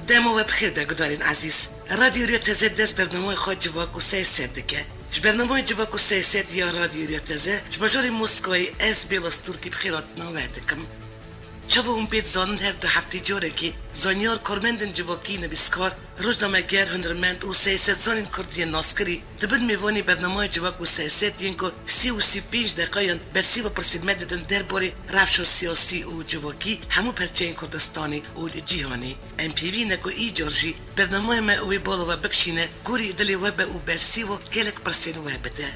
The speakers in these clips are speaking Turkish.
دمو و بخیر بگذارین عزیز. رادیو ریتزه دست برنامه خود جواکو سیاست دیگه. برنامه جواکو سیاست یا رادیو ریتزه جبجاری مسکوی از بیلاستورکی بخیرات نوادکم. چون بیت زنان هر دو هفته جوره که زنیار کارمندن جواکی نبیسکار روزنامه گر هنرمند و سیاست زنین کردی ناسکری دبن میوانی برنامه جواک و سیاست ینکو 35 دقیقه برسی و پرسید مددن در باره رفش سیاسی و جواکی همو پرچین کردستانی و جیهانی MPV نکو ای جورجی برنامه ما اوی بالا و بکشینه گوری دلی وب و برسی و گلک پرسین وبده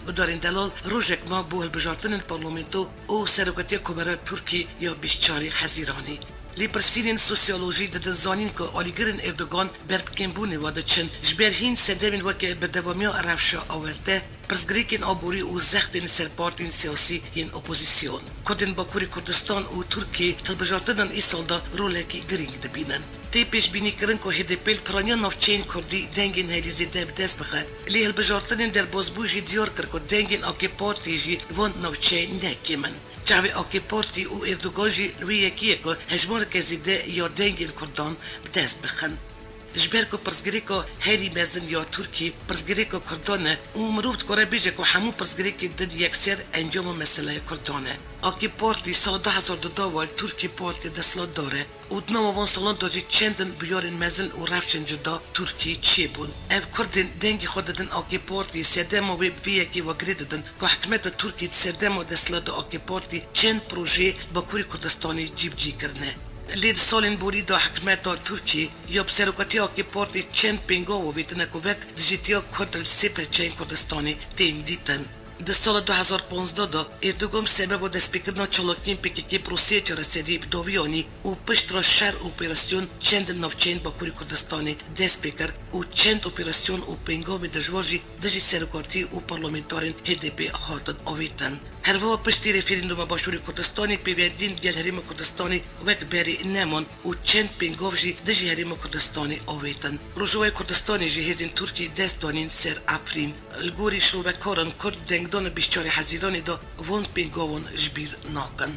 و در این دلال روزک ما بو البجارتن پارلمانتو او سرکتی کمره ترکی یا بیشتری حزیرانی لی پرسیدین سوسیولوژی دادن زانین که آلیگرن اردوگان بربکن واده چن جبرهین سدمین وکه به دوامی عربشا آورده پرزگریکین آبوری و زختین سرپارتین سیاسی ین اپوزیسیون کردن باکوری کردستان و ترکی تلبجارتنن ای سالدا رولکی گرینگ دبینن تی پیش بینی کرن که هدپیل پرانیا نوچین کردی دنگین هلیزی دب دست بخه لی هلبجارتنن در بازبوجی دیار کرد که دنگین آکی پارتی جی وان نوچین نکیمن جاوی آکی پارتی و اردوگان جی لوی یکیه که هجمار کزیده یا دنگین کردان بدست بخن جبرکو پرزگریکو هری مزن یا ترکی پرزگریکو کردانه و مروبت کره بیجه که همو پرزگریکی دد یکسر انجام مسئله کردانه آکی پارتی سال 2002 ترکی پارتی دستلا داره و دنوان سالان داجی چندن بیارن مزن و رفشن جدا ترکی چی بون اف کردن دنگی خوددن آکی پارتی سردمو بیکی و گریددن که حکمت ترکی سردمو دستلا دا آکی پارتی چند پروژه با کوری کردستانی جیب جی کرنه لید سالین بوری دا حکمت ترکی یا بسرکتی آکی پارتی چند پینگا و بیتنه که وک دجیتیا کردل سپر چین کردستانی تیم دیتن در سال 2015 دا اردوگان سبب و دست بکرنا چالاکین پیکی پروسیه چه رسیدی بدویانی و پشت را شر اپراسیون چند نوچین با کوری کردستانی دست بکر و چند اپراسیون و پینگام دجواجی دجی سرکارتی و پارلمانتارین HDP هاتن آویتن هر وقت پشتی رفرندوم باشوری کردستانی پیوندین گل حریم کردستانی وک بری نمان و چند پینگاوجی دجی حریم کردستانی آویتن روجوای کردستانی جهازین ترکی دست دانین سر افرین الگوری شروبکارن کرد دنگدان بیشتر حزیرانی دا وان پینگاون جبیر ناکن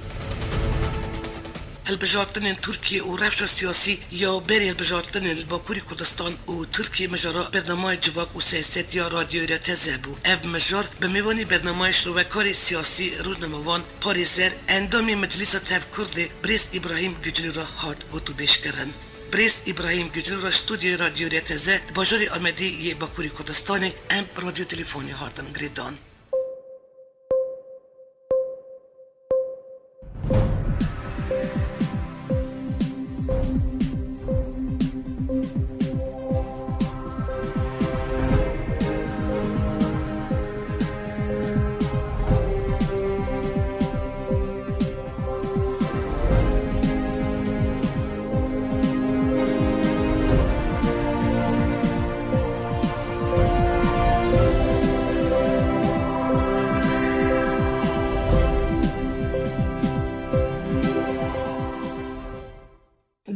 البجارتن ترکی و رفش سیاسی یا بری البجارتن باکوری کردستان و ترکی مجرا برنامه جواک و سیاست یا رادیو ریتزه بو اف مجار به میوانی برنامه شروعکاری سیاسی روزنامه‌وان پاریزر اندامی مجلس تف کرد بریس ابراهیم گجلی را هات گوتو بیش کرن بریس ابراهیم گجلی را استودیو رادیو ریتزه باجاری آمدی یه باکوری کردستان ام رادیو تلفنی هاتن گریدان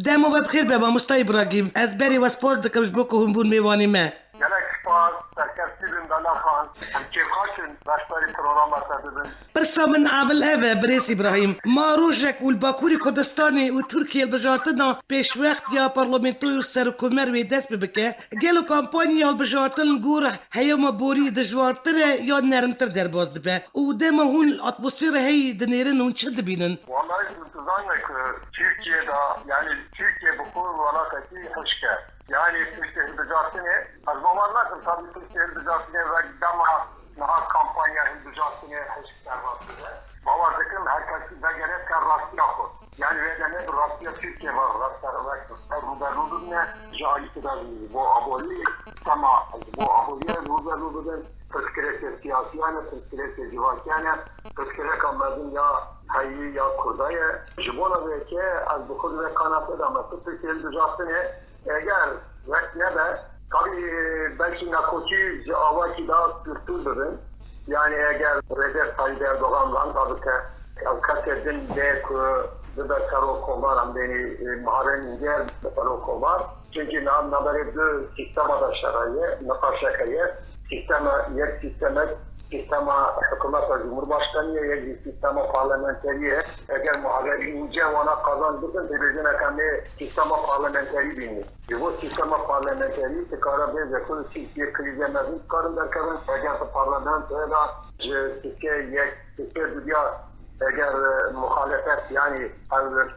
دمو بخیر بابا مصطفی ابراهیم از بری و سپاس دکمش بکو هم بون میوانی ما گلک سپاس سرکشتیبین دانا خان هم که خاشن باشتاری پروگرام بسردن برسا من عامل اوه بریس ابراهیم ما روشک و الباکوری کردستانی و ترکیه البجارتنا پیش وقت یا پارلمنتوی و سرکومر وی دست ببکه گلو کامپانی البجارتن گوره هیوما بوری دجوارتره یا نرمتر در باز دبه و دما هون الاتمسفیر هی دنیرن اون چه دبینن والله انتظارنا که ترکیه دا yani Türkiye bu konu alakası hoşke. Yani Türkiye hıdacasını az babanlar tabii Türkiye hıdacasını ve daha kampanya hıdacasını hoşker rastlığı. Baba zıkkın herkesi de gerek kar rastlı yapır. Yani ve de ne bir rastlıya Türkiye var rastlar olarak. Rudarludun ne? Cahit da bu aboli sama bu aboliye rudarludun tezkereke siyasiyane, tezkereke civakiyane, tezkereke amazın ya hayy ya kurdaya jibona ve ki az bu kod ve kanatı da ama Türkiye hıdacasını eğer ne de tabii belki nakoti avaki daha kültürdür. Yani eğer Recep Tayyip Erdoğan'la tabii ki kasedin de da karo kovaram beni mahallen ince karo kovar. Çünkü nabere de sistema da şarayı, nakaşakayı, sistema yer sisteme sistema hükümete Cumhurbaşkanı'ya ya sistema parlamenteriye eğer muhabiri ince ona kazandırdı televizyon kendi sistema parlamenteri bilmiyor. Bu sistema parlamenteri tekrar bir zekul Türkiye krize mezun karın derken eğer parlamentoya Türkiye dünya eğer muhalefet yani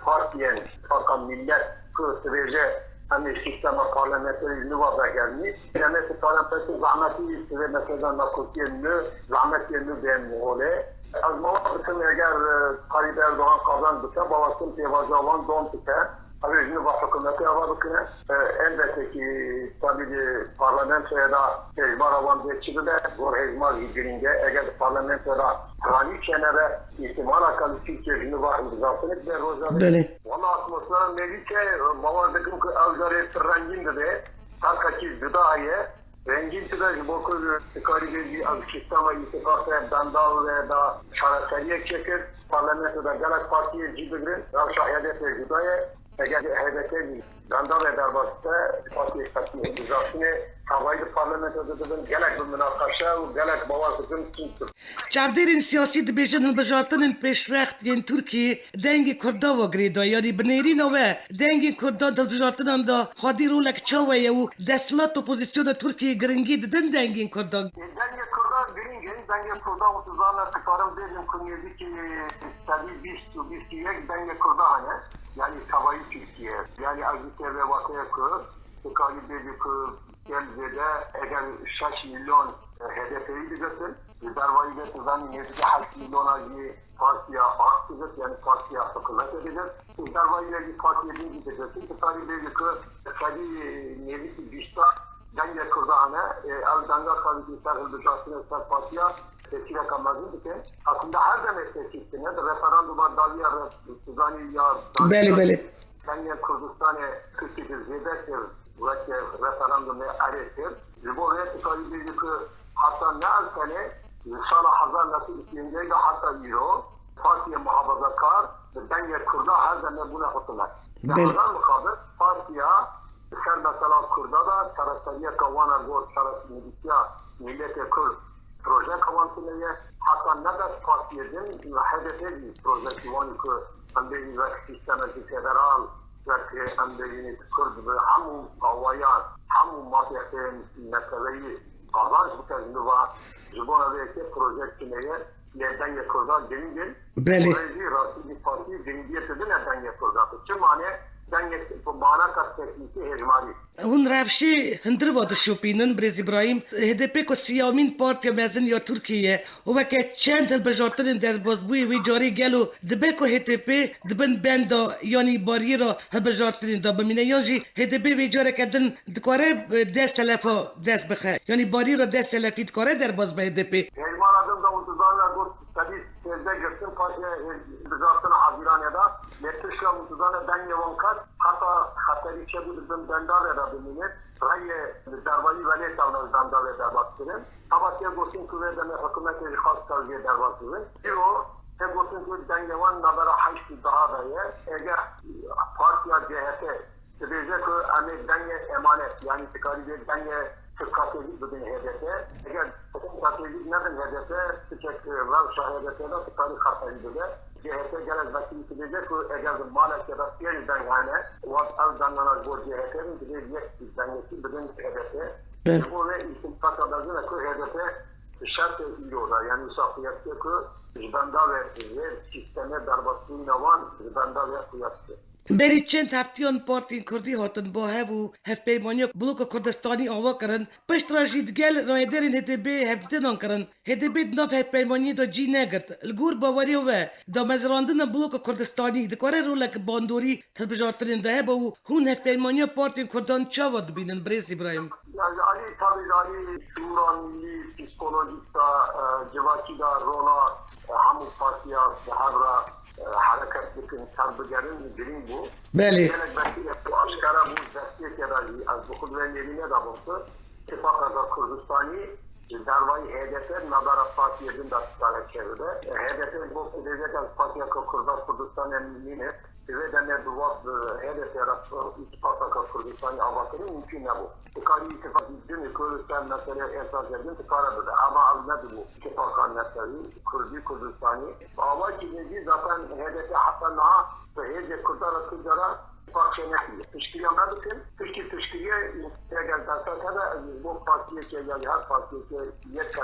partiyen fakat millet kırıtırıcı hani sistema parlamenteri nüvada gelmiş. Yani parlamenteri zahmeti ve mesela nakutiyenli, zahmetiyenli beğenmiyor öyle. Az mağazısın eğer Tayyip Erdoğan kazandıkça babasının tevazı olan don tutar. Rejimi hükümeti avadıkına elbette ki tabii parlamentoya da hezbar avan geçirdiler. Zor hezbar gidirince eğer parlamentoya hani kenara ihtimal akalı Türkiye rejimi imzasını gider rozadı. Valla atmosferin melike babadakım ki avzarı renginde de takaki gıdaya rengin tıda bokur karibi az sistema itifakı dandal ve da şarakariye çekir parlamentoda galak partiye cibirin şahiyadete gıdaya eğer HDP Gandal eder vakitte Fatih Fatih imzasını havaylı parlamentoda da gerek bir münakaşa gerek babasının tuttur. Çavderin siyasi dibêjin hilbijartinên pêşvext Türkiye dengê Kurda ve girêda yani binêrîna ve dengê Kurda hilbijartinan da xwedî rolek çawa ye û deshilat opozisyona Türkiye giringî didin dengên Kurda. Dengê Kurda giringin, dengê Kurda otuzlarla tıkarım dedim kunyedi ki tabi 21 dengê Kurda hani yani Savayı Türkiye yani Aziz'e ve Batı'ya kır tıkarı dedi ki Gemze'de eğer 6 milyon HDP'yi bizesin Darvayı ve Tuzan'ın 7 milyon acı partiye arttıracak yani partiye hükümet edecek. Darvayı ve partiye bizesin tıkarı dedi ki tabi nevisi düşta dengê Kurda hani Avdanga Kaviti'ler Hıldırcası'nın Esat Partiye seçile kalmazdı ki aslında her zaman seçildiğinde referanduma daviye Tuzan'ı ya Beli. Dengê Kurdistanê Türkiye zêdetir weke referandumê erêtir. Ji bo vê tikarî bêje ki heta ne erkenê sala 1922 de heta îro Partiya Muhafazakar dengê Kurda her zaman bûne hikûmet. Hezar muqabil Partiya ser mesela Kurda da Seraseriya Kawana got Seraseriya Milletê Kurd proje kawansıneye hatta ne de partiyedin HDP'yi projesi var ki Amdeni ve sistemati federal ve Amdeni Kurd ve hamu avayan hamu mafyaten meseleyi kazanç bu teznuva jibona ve ki projektineye yerden yakurda gelin projeyi rasmi parti deniyeti de nereden yakurda çimane denge bana kastettiği hecmari Hûn revşê hindir dişopînin Birêz İbrahim HDP ku siyamîn partiya mezin ya Türkiye û weke çend hilbijartinên derbasbûyê wê carî gelo dibe ku HDP dibin benda yanî barîra hilbijartinên da bimîne yan jî HDP wê careke din dikare dest telefa dest bixe yanî barîra dest telefî dikare derbas bi HDP. Hecmaradım da uzunlarla got tabi sezde görsün partiye hilbijartına Haziran'da Netişka uzunlarla denge vankat hatta hatari çebuldum benda bimine raye darvayı veli tavlar danda ve darbattırın. Tabatya gosin kuvvedeme hükümeti khas kalbiye darbattırın. Biro te gosin kuvvet dengevan nabara haşti daha da ye. Eğer partiya CHP diyecek ki ame denge emanet yani tıkari bir denge tıkkateli bugün HDP. Eğer tıkkateli neden HDP tıkek Ravşa HDP'de tıkari kartayı bile. CHP genel vekili diyecek ki eğer maalesef ya da yeniden yani az danlanan bu CHP'nin bir yek dengesi bugün HDP. Bu ve istimsat adazına ki HDP şart ediyorlar. Yani şahsiyette ki jibanda ve sisteme darbasını van jibanda ve kıyastı. Berî çend heftiyan partiyên Kurdî hatin bo hev û hevpeymaniya Bloka Kurdistanî ava kirin piştra jî digel rayedarên HDP hevdîtinan kirin HDP di nav hevpeymaniyê da cî negir li gor baweriya we da mezrandina Bloka Kurdistanî dikare rolek bandorî hilbijartinên de hebe û hûn hevpeymaniya partiyên Kurdan çawa dibînin Birêz İbrahim. Yani Ali tabii Ali şuura milli psikolojik da civaki da rola hamu partiya havra hareket dikin sarbigerin birin bu. Beli. Yani belki aşkara bu destek ya da az bu kudretin eline de buldu. İttifak Kurdistani Darvayı HDP Nadara Partiye'nin de çıkarı çevirdi. HDP bu kudretin partiye Kurdar Kurdistan emniyine ve de ne duvat hedef yaratı ittifaka Kurdistan avakını mümkün ne bu. Tıkari ittifak için Kürdistan mesele esas edin tıkaradır. Ama nedir bu? İttifakan meseleyi Kürdistan'ı. Ava ikinci zaten hedefi hatta daha hece Kurdar Kurdara parçayı teşkilanlar için Türkiye geldi bu partiye ki ya her partiye ki yet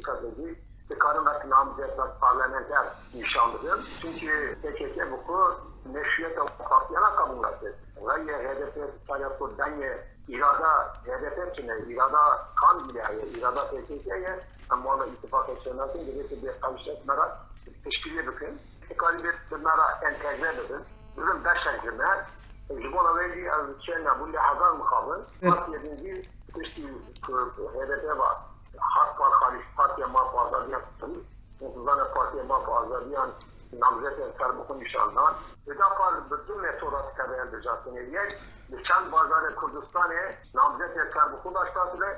kategori karındak namzet parlamenter nişanlıdır. Çünkü PKK bu meşruiyet partiyana kabul etti. Ve HDP tarafı denge irada HDP için irada kan bile irada PKK'ye ama ittifak etsenlerin gibi bir kavşaklara teşkil edin. Karibetlerine entegre edin. Bizim beşeklerine Jibona verdiği şeyine bu lehazar mukabıl partiyedinci HDP var. Hak var, Halis Partiye Mafı Azadiyan tutun. Mutluzane Partiye Mafı Azadiyan namzet serbukun nişanlar. Ve daha fazla bütün metodat kadar edeceksiniz. Nişan Bazarı Kürdistan'e namzet serbukun başlatılır.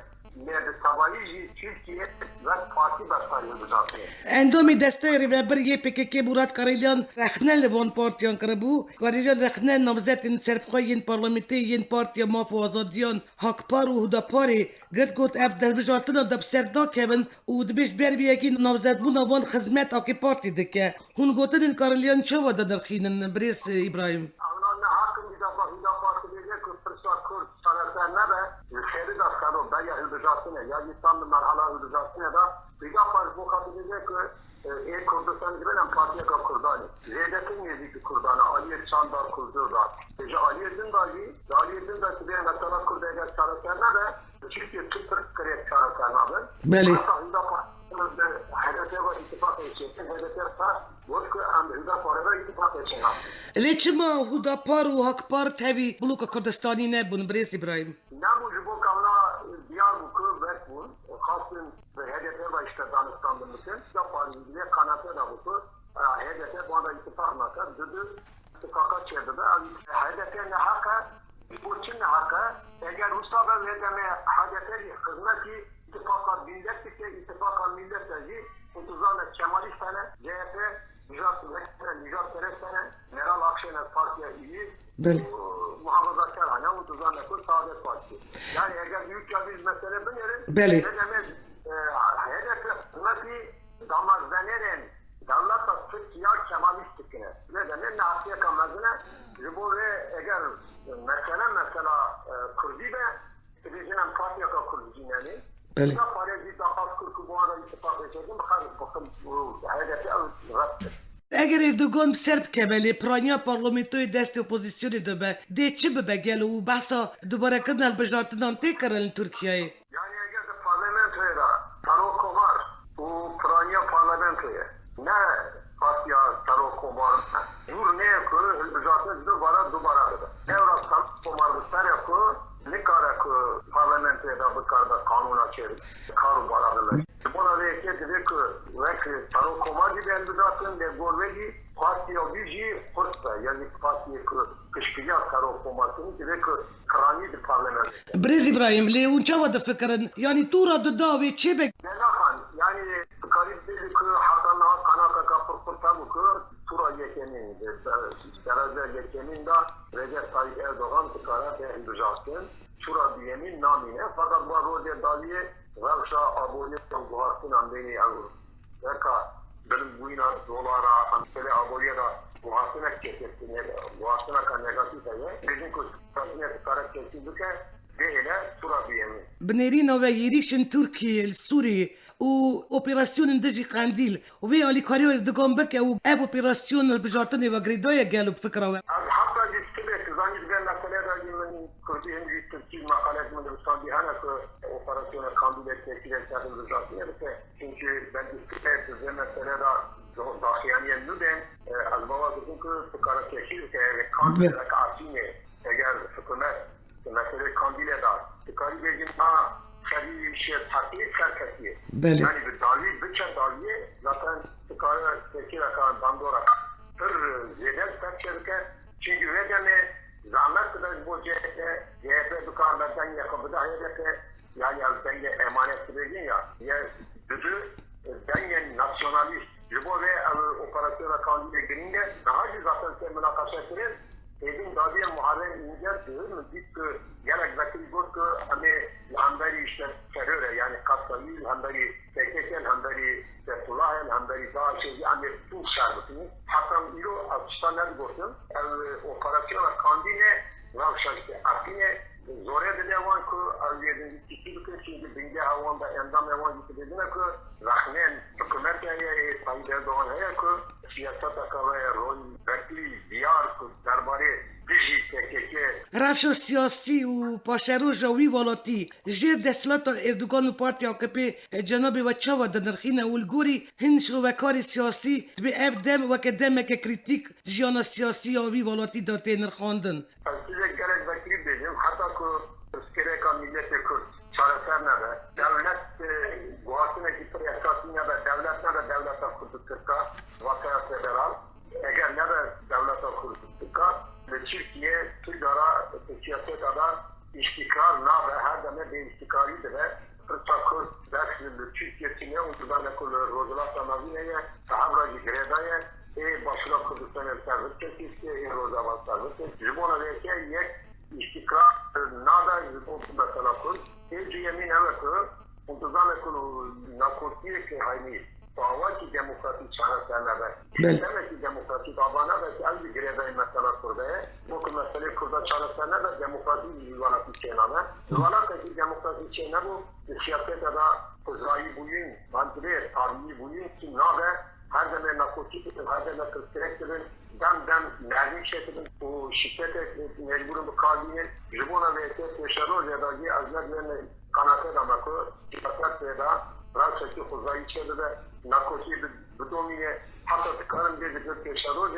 Nerede sabahı Türkiye ve parti başları edeceksiniz. Endomi desteği ve bir YPKK Murat Karaylan rehne Van Partiyan karabu. Karaylan rehne namzetin serfkayin parlamentiyin partiya Mafı Azadiyan Hakpar u Hudapari gırt got ev delbijartına da serda kevin u dbiş berbiyeki namzet buna van hizmet aki parti dike. Hun gotinin Karaylan çava da derkhinin Bres İbrahim. Anlarına hakkın bir defa Hüdapar diyecek ki Fırsat Kürt sanatlarına da şehri de skano da ya hüdücasına ya İstanbul merhala hüdücasına da Hüdapar bu kadar diyecek ki Kurdistan gibi hem partiye ka Kurdani. Zeydet'in yazık Kurdani. Aliye Çandar Kurdur'da. Aliye'din dahi bir mesela Kurda'ya sanatlarına da Türkiye Türk kredi sanatlarına da. Beli. Hatta Hüdapar HDP var ittifak edecek. HDP var. Vodka hem Hüdapar'a da ittifak edecek. Leçima Hudapar u Hakpar tevi Buluka Kurdistani ne bun Bres İbrahim. Ne bu jubok avna Diyarbakır ve bu Kasım HDP var işte Danistan'da mısın? Hüdapar'ın ilgili kanatı da bu. HDP bu anda ittifak nakar. Düdü ittifaka çevirdi. HDP ne haka? Bu Çin ne haka? Eğer Rusya'da verdiğine HDP'li hizmeti ittifaka ittifaka milletleri Kutuzan'da Kemalistane, CHP, Nicat Perestane, Meral Akşener Parti'ye iyi, muhafazakar hane, Kutuzan'da Saadet Partisi. Yani eğer büyük bir mesele biliriz, ne demek HDP hizmeti damazlaneren devlata Türkiye Kemalistlikine. Ne demek Nasiye Kamazına, bu ve eğer mesela Kürdi ve Kürdi'nin Parti'ye Kürdi'nin yani, Beli. Eğer Erdoğan Serb kemeli pranya parlamentoyu desti opozisyonu da be de çi be gel u bahsa dubara kanal bejartından tekrar Türkiye'ye. Yani eğer de parlamentoya da Taroko var, bu pranya parlamentoya ne partiya Taroko var, dur ne yapıyor, bejartından dubara da. Evrak Taroko var, bu tarafı ne kadar parlamentoya da bu kadar kanuna çevirip karu baradılar. Buna ve dedi ki Taroko var gibi bejartından ve Gorveli partiya bizi kursa yani partiya kışkıya Taroko varını dedi ki krani bir parlamento. Brez İbrahim le unçava da fikrin yani tura da davi çebek. Nelahan yani karib dedi ki hatta kanaka kapır tabu ki tura yekenin derece yekenin de Recep Tayyip Erdoğan tıkara beğendireceksin. Tura diyemin namine fakat bu roze daviye Ravşa aboniyet guhasın amdeni alır. Yaka benim bu ina dolara amdeli aboniyet guhasına kesettine guhasına kan negatif ayı. Bizim kustasına tıkara kesildik Değile tura diyemin. Bnerina ve yerişin Türkiye, Suriye u operasyonun deci Kandil ve ali kariyo Erdoğan beke u ev operasyonun bejartını ve gridaya gelip fikra ve. Hatta ciddi zannedilen meselede yemin Kürdi'nin bir Türkiye makalesinde bir sandihana ki operasyona Kandil'e teşkil etmediğini çünkü ben ciddi meselede dahiyaniye nüden az baba dedim ki tıkara teşkil ve Kandil'e karşıyne eğer hükümet mesele Kandil'e da tıkarı vergin şer'i şey takdir serkesiye. Yani bir davi, bütçe daviye zaten tıkarı teşkil eden bandora tır zedel serkesiye çünkü vedeme zahmet kadar bu CHP dukarlardan yakabıda HDP yani denge emanet vergin ya düdü denge nasyonalist bu ve operasyona Kandil'e girince rafşetirin edin dadiye Muharrem İnce diyor mu? Dik ki gerek vekil gör ki hani hemberi işte teröre yani Katsayil, hemberi PKK'nin, hemberi Fethullah'ın, hemberi DAEŞ'in yani tüm şerbetini hatta ilo açıstanlar gördüm. Operasyona kandine rafşeti akine zore de devan ki aliyedin kişi bütün şimdi binge havanda endam evan gittiğine ki rahnen hükümet ya Tayyip Erdoğan ya ki siyaset akavaya rol vekili diyar ki derbari biji PKK رفشو سیاسی و پاشروژ وی والاتی جیر دستلات اردوگان و پارتی AKP جناب و چاوا دنرخینه و الگوری هنش رو وکاری سیاسی به اف دم و که دم که کریتیک جیانا سیاسی و وی والاتی داته نرخاندن size gerek vekili dedim hatta ki Türkiye'de milleti Kürt çareser ne be devlet guasına gitti esasına da devlete kurdu Kürt'a vakaya federal eğer ne de devlete kurdu Kürt'a ve Türkiye Türk'ara siyasete da istikrar ne be her zaman bir istikrarıydı ve Kürt'a Kürt dersli Türkiye'sine uçudan ekolu Rozalat Anavine'ye tahavracı Greda'ya başına Kürdistan'a servis çekildi, Rozavat servis çekildi. Buna verke yek istikrar nada o mesela Kürt yemin evet uçudan ekolu nakotiye ki hayni davaki demokratik çareserlerde demek ki demokratik abana ve elbi Greda'yı mesela Kürt'e bu mesele Kürt'a çareserlerde demokratik yılanat içename yılanat ki demokratik içene bu siyasete da kuzayı buyun mantıre tarihi buyun ki nabe her zaman nakotik her zaman kırkırek dem mermi şeklinde bu şiddet mecburun bu kalbinin jibona ve teşerrüz ya da bir azmetlerine kanate damakı siyaset ya da Fransa'daki kuzayı içeride nakotik bir domine hatta tıkanın bir teşerrüz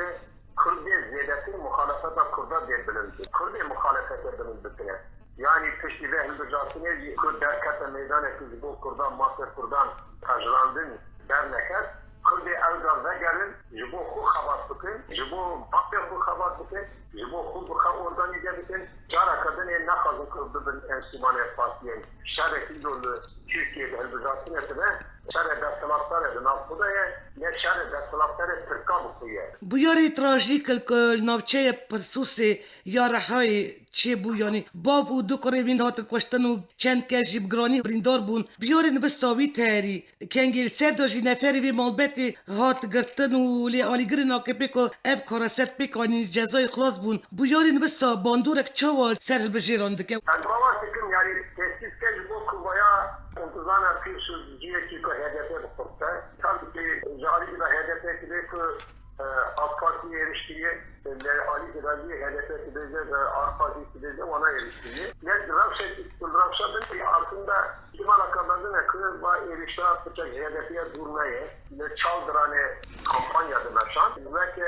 Kürt'e ziyadetin muhalefete Kürt'e derbilindi. Kürt'e muhalefet edildi. Yani peşi ve hildicasını Kürt derkete meydan ekildi. Bu Kürt'dan, Masır Kürt'dan tacrandın derneket. Kürt'e evden gelin, jibo ku xabat bıkın, jibo mafya ku xabat bıkın, jibo ku bıka organize bıkın. Cara kadın ne kazın Kürt'ün enstrümanı partiyen. Şerekli yolu Türkiye'de hildicasını etme. Şere derslatlar edin. Altıda ne şere derslatlar et Türk'a bıkıyor. Bu yari trajik navçeye persusi yarahay چه بو یعنی باو و دو کاری وین هات کشتن و چند که جیبگرانی بریندار بون بیارن به ساوی تهری کنگیل سر داشتی نفری به مالبتی هات گرتن و لی آلیگرین AKP که اف کارا سرد بکنی جزای خلاص بون بیارن به سا باندورک چوال سر بجیرانده که Baba fikrim yani tesis kez bu kuvaya intizana firsuzciye ki HDP bukukta. Tabii ki cari bir HDP gibi ki AK Parti'ye eriştiği, Ali Gıdacı HDP gideceği, AK Parti gideceği ona eriştiği. Ne Rafşat'ın altında kim alakalardı ne kız var erişte atacak HDP'ye durmayı, ne çaldıranı kampanyada meşan ve ki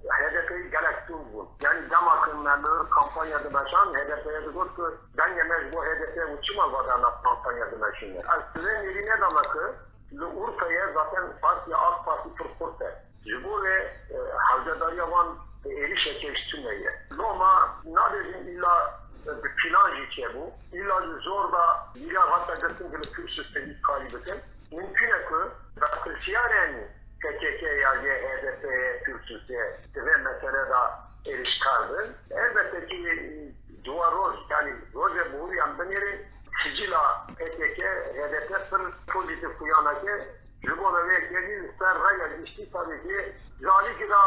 HDP'yi gerektiği bu. Yani dam akımlarını kampanyada meşan HDP'ye diyor ki ben yemez bu HDP'ye uçma vatandaş kampanyada meşan. Aslında yerine damakı Urfa'ya zaten parti AK Parti Türk'te. Bu ve Havcadar Yavan eriş ekeştirmeye. Ama nadezin illa bir plan içe bu. İlla zor da bir hatta gittin gibi kürsüste kaybedin. Mümkün ki Kırşiyaren PKK ya HDP'ye kürsüste ve mesele da eriş kardın. Elbette ki duvar roz yani roze buğru yandaneri sicila PKK HDP bir pozitif uyanake Jibona ve gelin serraya geçti tabii ki zali ki da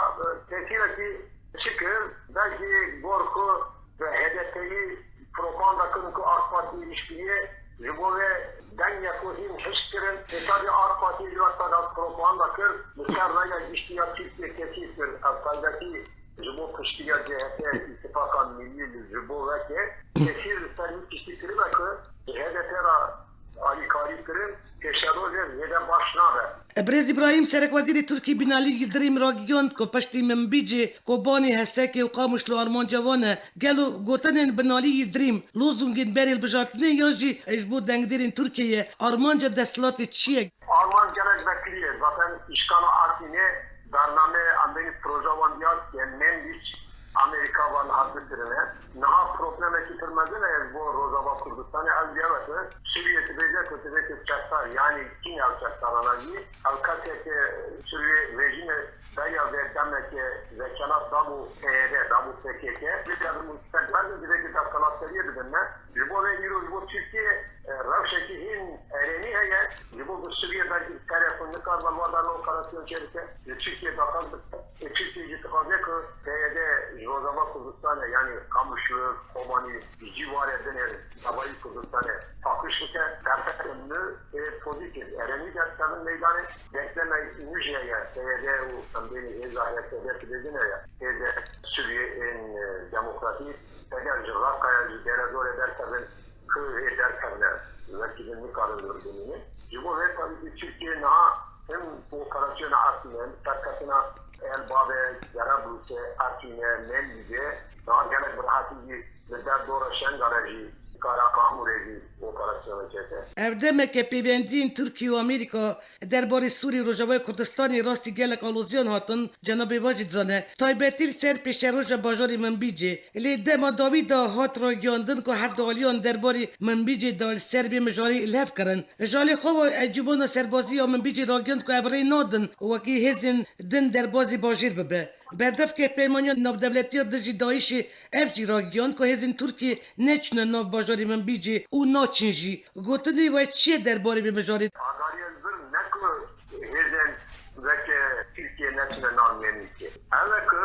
tesiraki çıkır belki korku ve HDP'yi propaganda kırıkı AK Parti ilişkiye Jibona ve den yaklaşım hışkırın tabii AK Parti ilişkiye propaganda kır serraya geçti ya Türkiye tesirdir Aksa'daki Jibona kışkıya CHP ittifakan milli Jibona ve tesir servis kişi kırıma kır HDP'ra Ali Karikır'ın teşerrüz yeden başına be. Brez İbrahim Serek Vaziri Türkiye Binali Yıldırım Ragiyon ko pashti membici ko bani heseke u qamushlu Arman Cavane gelo gotanen Binali Yıldırım lozungin beril bejatne yaji ejbu dengdirin Türkiye Armanca deslatı çiye. Arman gerek bekliyor. Zaten işgana Artin'e darname andaki proje van diyaz Mendiç Amerika van hadislerine naha probleme getirmezine bu Rojava Kurdistan'ı el-Ceveti Suriye'si beze kötübeki çaktar yani kim yapacaklar anayı el-Kateke Suriye rejimi beyaz etkenleki zekalat da bu yani Kamışlı, Kobani, civar eden Havayı Kurdistan'ı takışırken tertemiz pozitif. Ereni gerçekten meydanı bekleme müjeye seyede o beni ezahiyet ederekine ya. Suriye'nin demokratik ederci, Rakkayacı, Derazor ederken kıh ederken vekilini karındırdığını. Cumhuriyet tabii ki Türkiye'nin hem bu operasyonu Artin'e, takasına elbette Yarabluse, Artin'e, Mendi'ye daha gene bırakıcı ve der doğru Şengaleci, Kara Kahmureci operasyonu çeker. Evdeme که پیوندین ترکیه و آمریکا درباره سوری و رجوای کردستانی راستی گلک آلوزیان هاتن جناب واجد زانه تایبتیر سر پیش روژ باجاری من بیجه لی دما داویدا هات را گیاندن که هر دالیان درباره من بیجه دال سر بی مجاری الهف کرن جالی خواه اجیبون سربازی ها من بیجه را گیاند که اوری نادن و کی هزین دن دربازی باجیر ببه بردف که پیمانیان ناف دولتی دجی دایش افجی را گیاند که هزین ترکیه نچنه ناف باجاری من بیجه او ناچنجی گوتنی و چیه درباره بی مجاری Agariyazdır ne ki hezen veke Türkiye nesine namyeni ki. Evet ki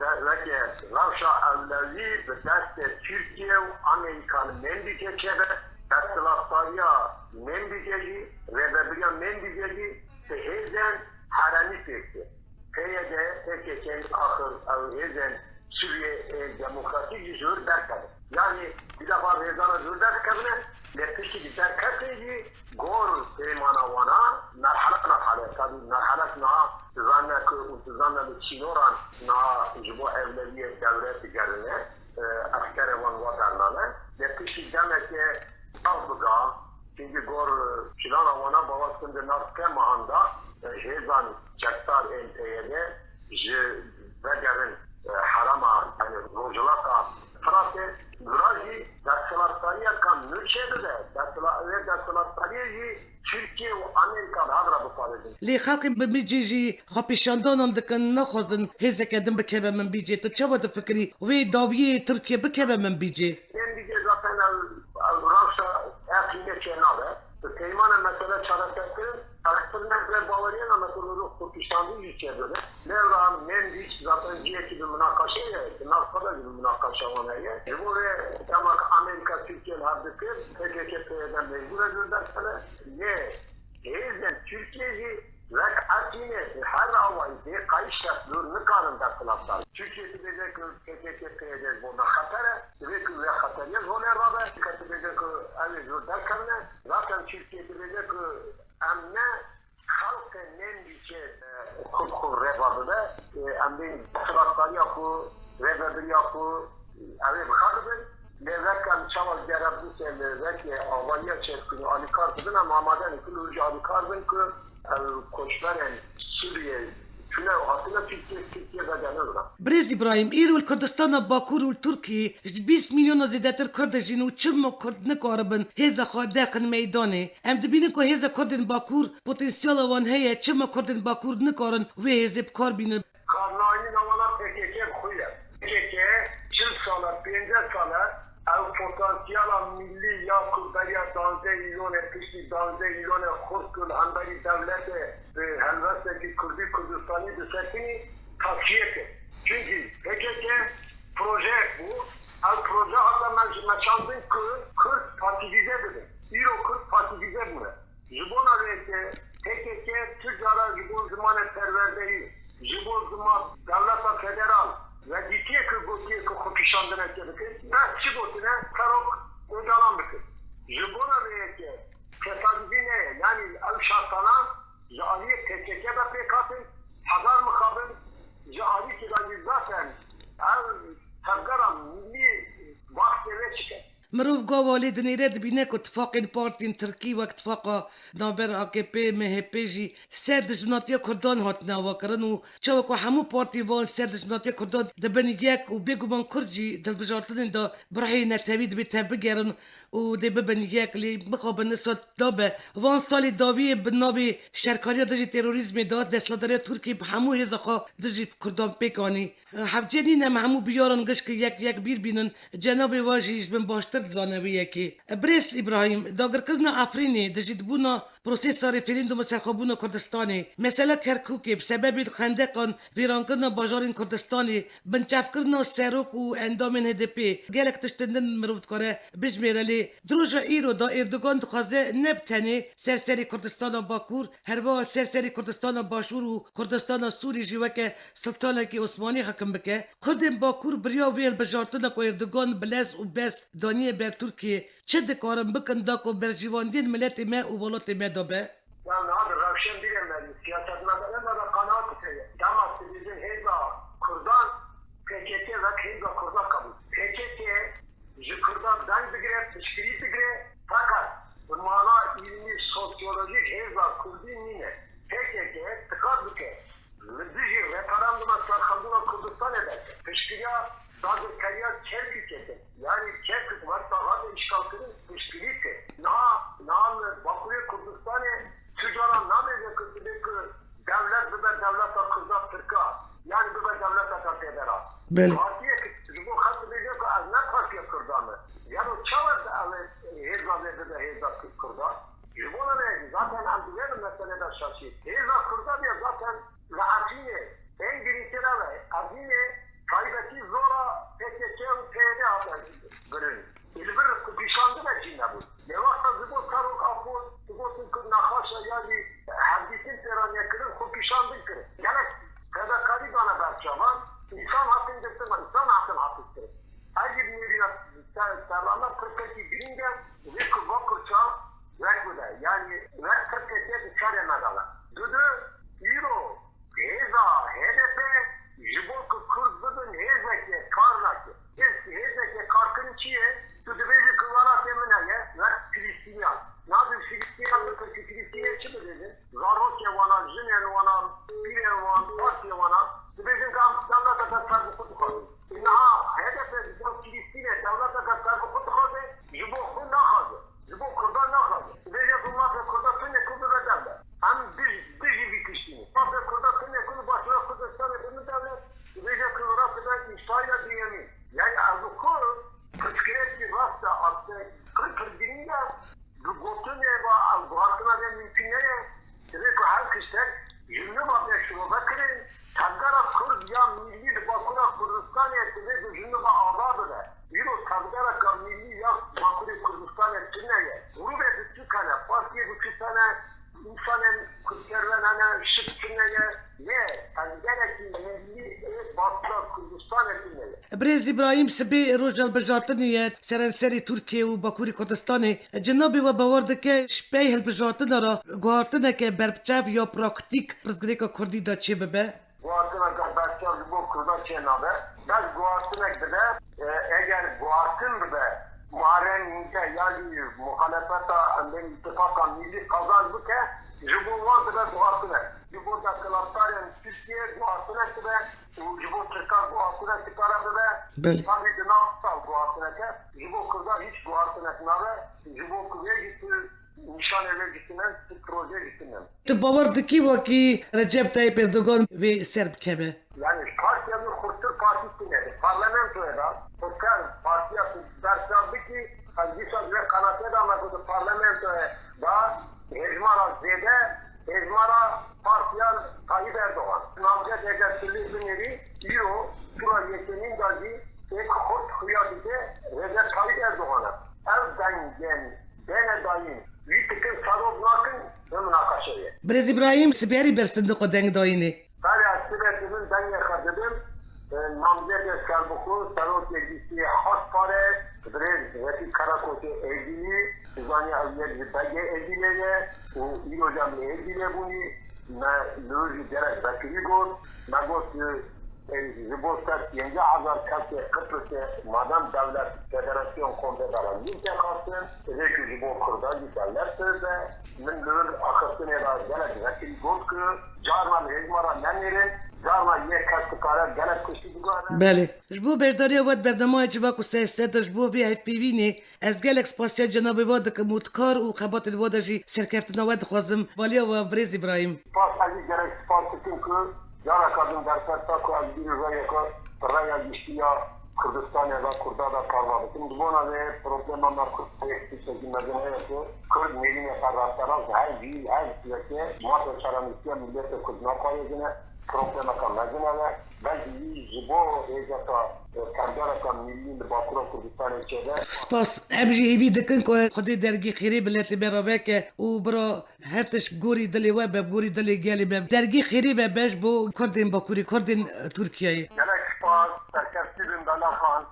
veke Ravşa Evlevi ve deste Türkiye ve Amerika'nın mendike çebe Destilatariya mendikeci Rebebiriya mendikeci ve hezen harani pekti. Peyede peki kendi akıl hezen Suriye demokratik yüzür derken. Yani bir defa vezana zür derken لكن دركتي غور ايمانا وانا مرحله حاله tabi مرحله زانك وزانا بتشينوران نا جبو اولويه devlet gerine asker van vatandaşlarına yakışı demek ki avga çünkü gor çilana wana babasında narke mahanda hezan çaktar enteyede je vegerin harama yani rojulaka Fransa Graji Destilatariya kan nürşede de Destilatariya Türkiye ve Amerika'da hadra bu paraydı. لی خلقی بمیجی خواپیشاندانان دکن نخوزن هزه کدن بکبه من بیجه تو چه وقت فکری وی داویه ترکیه بکبه من بیجه En diye zaten Rusya erkeğine çenabe. Teyman'a mesela çalışırken Akşener ve Bavariyana mesela Kurdistan'da yürüyordu. Nevran, Mendiç zaten ciheti bir münakaşaya, Nasr'da bir münakaşa olaya. Bu ve demek Amerika Türkiye'nin haddeki PKK'den mecbur edildiler. Ne? Eğer Türkiye'yi ve Atin'e her havayı kayışlar durunu karında kılaplar. Türkiye'de de PKK'ye buna hatara ve hatariye zonerada. Türkiye'de de Ali Zürdakan'la zaten Türkiye'de de emne halkı nemlice hukuk revadıda emne sıratlar yapı revadır yapı evi bıkardır. Levrekan çaval gerabdü se levrek avaliya çekini alikardın ama maden ikili alikardın ki koçların Suriye şuna hatırla Türkiye'de denir. برز ابراهیم ایرول کردستان باکور و ترکیه 20 میلیون زیادتر کرد جین و چم کرد نکاربن هزا خواه دکن میدانه ام دبینن که هزا کردن باکور پتانسیال وان هیا چم کردن باکور نکارن و هزا کار بینن Karnayını namana PKK kuyar. PKK 40 sala, 50 sala ev potansiyala milli ya Kurdariya danze ilon etmişti, danze ilon Kurtkul, Handari devlete helvesteki Kurdi Kurdistan'ı düzeltini tavsiye etti. Çünkü PKK proje bu. Ev proje hatta meçandın Kürt partidize dedi. İro Kürt partidize bunu. Jibona veyke PKK Türklara Jibon zamanı serverdeyi. Jibon zaman devleta federal ve ciddiye ki gotiye ki kopişandın etkedik. Ne çibotine karok öcalan bıkır. Jibona veyke tesadüzine yani ev şartana Jahaliye PKK'da PKK'ın hazar mıkabın Jahaliye ki zaten ev tezgara milli vaktine çıkar. مروف قوالی دنیره دبینه که اتفاق پارتین ترکی و اتفاق نابر AKP MHP جی سردش مناطی کردان هات نوا کرن و چاو که همو پارتی وان سردش مناطی کردان دبنی یک و بگو من کرجی دل بجارتن دا برای نتوید به تبگرن و دی ببنی یک لی بخواب نسات دابه وان سالی داوی بنابی شرکاری دجی تروریزم داد دستلاداری ترکی به همو هزاخا دجی کردان پیکانی حفجنین هم همو بیارن گش که یک بیر بینن جناب واجیش بن باشتر زانویه که برس ابراهیم داگر کردن افرینی دجید بونا پروسس ریفرندوم سرخوبون کردستانی مثلا کرکوک بسبب خندقان ویرانکردن باجارین کردستانی بنچافکردن سروک و اندام HDP گلک تشتندن مروت کنه بجمیرلی دروژ ایرو دا اردوگان دخوازه نبتنی سرسری کردستان باکور هر با سرسری کردستان باشور و کردستان سوری جوکه سلطانه که عثمانی حکم بکه کردن باکور بریا ویل بجارتن کو اردوگان بلز و بس دانیه بر ترکیه چه دکارم بکن دا کو برجیواندین ملت ما و ولات ما دابه Yani abi Ravşen bilemedi. Siyaset meselesi de kanaat ettiği. Damat bizim Heyza Kurdan PKK ve Heyza Kurdan kabul. PKK Kurdan dan bigre, pişkiri bigre. Fakat bu mana ilmi sosyolojik Heyza Kurdin yine. PKK tıkar bike. Lüdücü referanduma sarkandına Kurdistan eder. Pişkiriya bazı kariyer Kerkük eder. Yani Kerkük var daha da işgalkının pişkiriyse. Nam Bakuriye Kurdistan'ı tüccara ne diyecek ki devlet bir devlet kızlar Türk'a yani bir devlet atak eder. Böyle. Partiye ki bu hattı diyecek ki az ne partiye Kürdan'ı. Yani o çavar Hezza verdi de Hezza Kürdan. Buna ne? Zaten andilerin meseleden şaşıyor. Hezza Kürdan ya zaten ve Azine en birinci ve Azine kaybeti zora PKK ve PYD haber görün. İlbir pişandı da cinne bu. Ne varsa zıbol karuk afur, zıbolsun kır nakhaşa yani hadisin teraniye kırın, o pişandı kırın. Yani fedakari bana berçaman, insan hakkını göstermez, insan hakkını hakkıdır. Her bir yerine serlanlar Kırketi bilince ve kıvva kırçağı ve bu da. Yani ve Kırketi'ye dışar yemez. Düdü, Euro, Heza, HDP, Jibol Kırbıdın Hezeki, Karnaki. Hezeki Karkın içiye, Tüdübeci kıvana temineye ve Filistinyan. Nazım Filistinyan'da Türk'ü Filistin'e çıkı dedi. Zarrokya vana, Jinen vana, Piren vana, Partiye vana. Tüdübeci devlet akaslar bu kutu kodu. İnnaha HDP Filistin'e devlet akaslar bu kutu kodu. Jibok'u ne kadı? Jibok Kurdan ne kadı? Tüdübeci Kurdan Kurdan tünne kudu ve devlet. Hem bir bitiştiğini. Bazı Kurdan tünne kudu başına Kurdistan'ı bunu devlet. Tüdübeci Kurdan kadar İsrail'e dünyemin. Yani Azuk'u Kırkıret rasta artık kırkırdiğinde gotun eva algoritma ve mümkünleri tabii ki her kişiler yönlü bakışına bakın Tagara Kurd ya milli bakura Kurdistan ettiğinde yönlü bağladı da bir o Tagara milli ya bakura Kurdistan ettiğinde bunu ve bütün tane partiye bütün tane insanın Kürtlerden şıkkınlığı ne Tagara milli bakura Kurdistan ettiğinde برز إبراهيم سبي رجال بجارتنية سرنسري تركيا وباكوري كردستاني جنابي وباوردك شبيه البجارتنا را قوارتنا كبربچاف يا براكتيك برزگريكا كردي دا چه ببه؟ Guartına kadar bu kurda çenabe. Ben guartına kadar eğer guartın bile muharrem ince yani muhalefeta andan ittifaka milli kazan bu ke Cumhurbaşkanı da guartına. Cumhurbaşkanı Türkiye guartına kadar Cumhurbaşkanı guartına çıkara bile. Böyle. Tabii ki nasıl guartına ke Cumhurbaşkanı hiç guartına kadar Cumhurbaşkanı'ya gitti. Nişan eve gittiğinden proje gittiğinden. تو باوردكي وكي رجب طيب اردوغان في سرب كبه Yani partiyanın Kurtlar Partisi'ne parlamentoya da Kurtlar Parti'ye ders aldı ki Hazreti ve kanatya da amadı parlamentoya da Hezmara Z'de Hezmara Partiyan Tayyip Erdoğan. Namzet Egertürlü Güneri Euro Tura Yetenin Gazi Ek Kurt Hıyadide Recep Tayyip Erdoğan'a evden gen bene dayın Yütükün sarılmakın ve münakaşayı. برز إبراهيم سبيري برسندق ودنگ دايني Tabii aslında ben yakaladım. Namzet Eskerbuklu, Sarot Yedisi, Haspare, Brez, Veti Karakoç'u Evdini, Zanya Aviyet Bege Evdine'ye, İl Hocam Evdine bunu, Lüğü Derek Bekiri Gol, Nagos Zibostat Yenge Azar Kalke Kıbrıs'e Madam Devlet Federasyon Konfederasyon Linke Kalsın, Zeki Zibor Kurda Giderler Sözde, Min Lüğü Akasın Era Derek Bekiri Gol Kı, Carman Hezmara Nenleri, Carman Ye Kastıkara Derek Kuşu Bugara. بله جبو برداری واد برنامه جواک و سیاست جبو وی اف پی وینی از گل اکسپاسیا جناب واد که متکار و خبات واد جی سرکفتنا واد خوازم والیا و برز إبراهيم Pas Ali gerek spor tutum ki, Yara kadın dersler takı az bir raya ka, raya iştiya, Kurdistan ya da Kurda da parmağı. Şimdi buna da problemler Kürt'te şekilde mezuniyeti Kürt milli kararlardan her sürekli muhatap çaramızda millete Kürt'una koyduğunu problema kalmazına belki bu ecata kandara milli Bakura Kürdistan'ı içinde. سپاس ابجی ایوی دکن که خودی درگی خیری بلت برابه که او برا هرتش گوری دلی و به گوری دلی گلی به درگی خیری به بش بو کردین باکوری کردین ترکیه Gerek spas, serkesliğin Dalakan.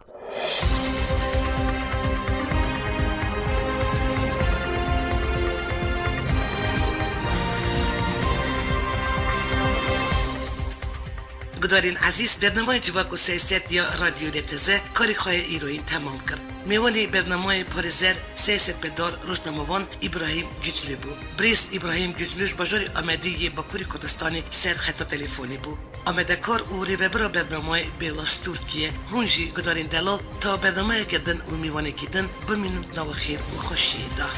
گدارین عزیز برنامه جواک و سیاست یا رادیو دتزه کاری خواه ایروین تمام کرد میوانی برنامه پارزر سیاست بدار روزنامه‌وان ابراهیم گجلی بو بریس ابراهیم گجلوش بجاری آمدی باکوری کردستانی سر خط تلفنی بو آمده کار او ریبرا برنامه بیلاس ترکیه هونجی گدارین دلال تا برنامه کدن و میوانی کدن بمینون نو خیر و خوشیده